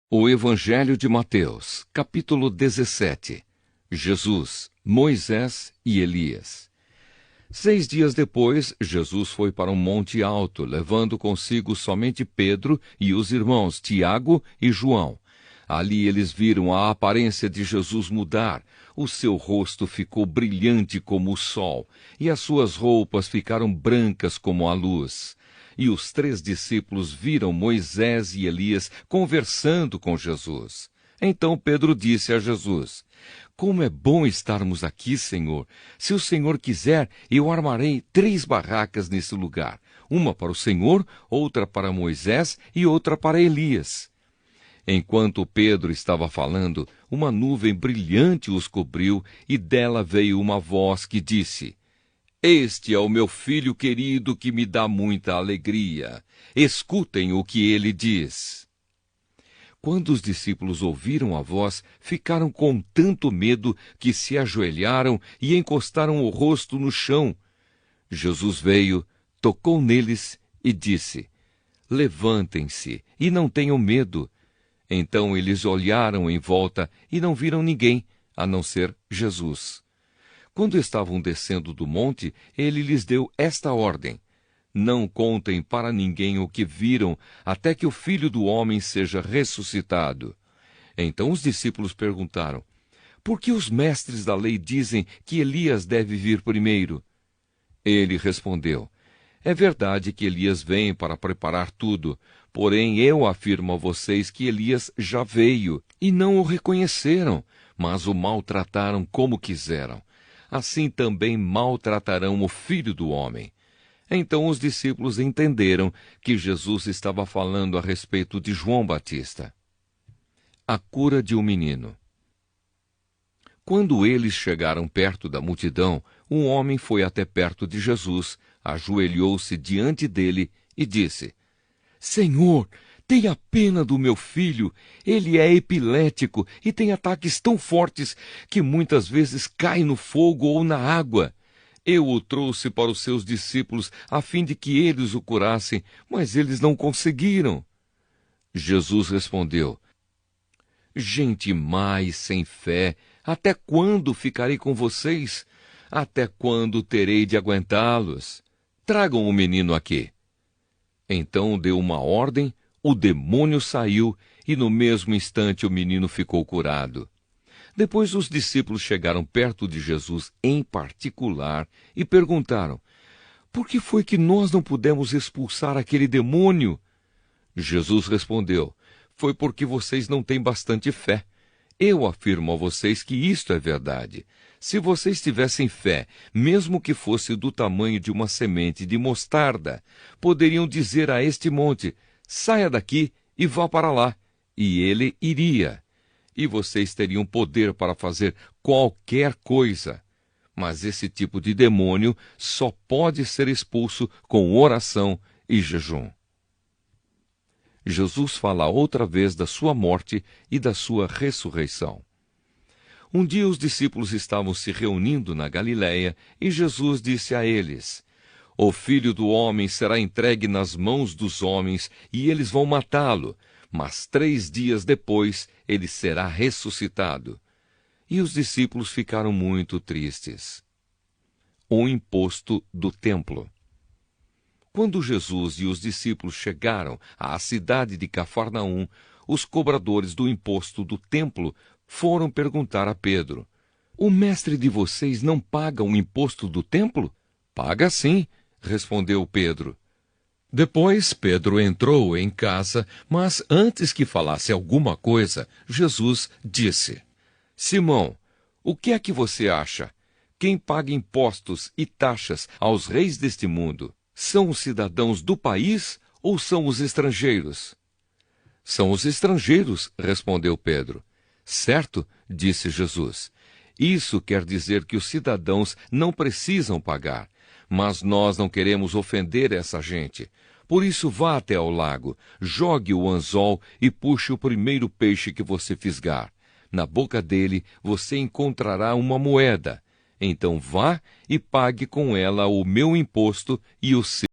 O Evangelho de Mateus, capítulo 17. Jesus, Moisés e Elias. 6 dias depois, Jesus foi para um monte alto, levando consigo somente Pedro e os irmãos Tiago e João. Ali eles viram a aparência de Jesus mudar. O seu rosto ficou brilhante como o sol, e as suas roupas ficaram brancas como a luz. E os 3 discípulos viram Moisés e Elias conversando com Jesus. Então Pedro disse a Jesus: "Como é bom estarmos aqui, Senhor! Se o Senhor quiser, eu armarei 3 barracas nesse lugar, uma para o Senhor, outra para Moisés e outra para Elias." Enquanto Pedro estava falando, uma nuvem brilhante os cobriu, e dela veio uma voz que disse: "Este é o meu filho querido que me dá muita alegria. Escutem o que ele diz." Quando os discípulos ouviram a voz, ficaram com tanto medo que se ajoelharam e encostaram o rosto no chão. Jesus veio, tocou neles e disse: "Levantem-se e não tenham medo." Então eles olharam em volta e não viram ninguém, a não ser Jesus. Quando estavam descendo do monte, ele lhes deu esta ordem: "Não contem para ninguém o que viram, até que o Filho do Homem seja ressuscitado." Então os discípulos perguntaram: "Por que os mestres da lei dizem que Elias deve vir primeiro?" Ele respondeu: "É verdade que Elias vem para preparar tudo, porém eu afirmo a vocês que Elias já veio, e não o reconheceram, mas o maltrataram como quiseram. Assim também maltratarão o Filho do Homem." Então os discípulos entenderam que Jesus estava falando a respeito de João Batista. A cura de um menino. Quando eles chegaram perto da multidão, um homem foi até perto de Jesus, ajoelhou-se diante dele e disse: "Senhor, tenha pena do meu filho. Ele é epilético e tem ataques tão fortes que muitas vezes cai no fogo ou na água. Eu o trouxe para os seus discípulos a fim de que eles o curassem, mas eles não conseguiram." Jesus respondeu: "Gente má e sem fé, até quando ficarei com vocês? Até quando terei de aguentá-los? Tragam o menino aqui." Então deu uma ordem, o demônio saiu e no mesmo instante o menino ficou curado. Depois os discípulos chegaram perto de Jesus em particular e perguntaram: "Por que foi que nós não pudemos expulsar aquele demônio?" Jesus respondeu: "Foi porque vocês não têm bastante fé. Eu afirmo a vocês que isto é verdade. Se vocês tivessem fé, mesmo que fosse do tamanho de uma semente de mostarda, poderiam dizer a este monte: 'Saia daqui e vá para lá,' e ele iria. E vocês teriam poder para fazer qualquer coisa. Mas esse tipo de demônio só pode ser expulso com oração e jejum." Jesus fala outra vez da sua morte e da sua ressurreição. Um dia os discípulos estavam se reunindo na Galiléia e Jesus disse a eles: "O Filho do Homem será entregue nas mãos dos homens e eles vão matá-lo, mas 3 dias depois ele será ressuscitado." E os discípulos ficaram muito tristes. O imposto do templo. Quando Jesus e os discípulos chegaram à cidade de Cafarnaum, os cobradores do imposto do templo foram perguntar a Pedro: "O mestre de vocês não paga o imposto do templo?" "Paga sim", respondeu Pedro. Depois Pedro entrou em casa, mas antes que falasse alguma coisa, Jesus disse: "Simão, o que é que você acha? Quem paga impostos e taxas aos reis deste mundo? São os cidadãos do país ou são os estrangeiros?" "São os estrangeiros", respondeu Pedro. "Certo", disse Jesus. "Isso quer dizer que os cidadãos não precisam pagar, mas nós não queremos ofender essa gente. Por isso vá até ao lago, jogue o anzol e puxe o primeiro peixe que você fisgar. Na boca dele você encontrará uma moeda. Então vá e pague com ela o meu imposto e o seu."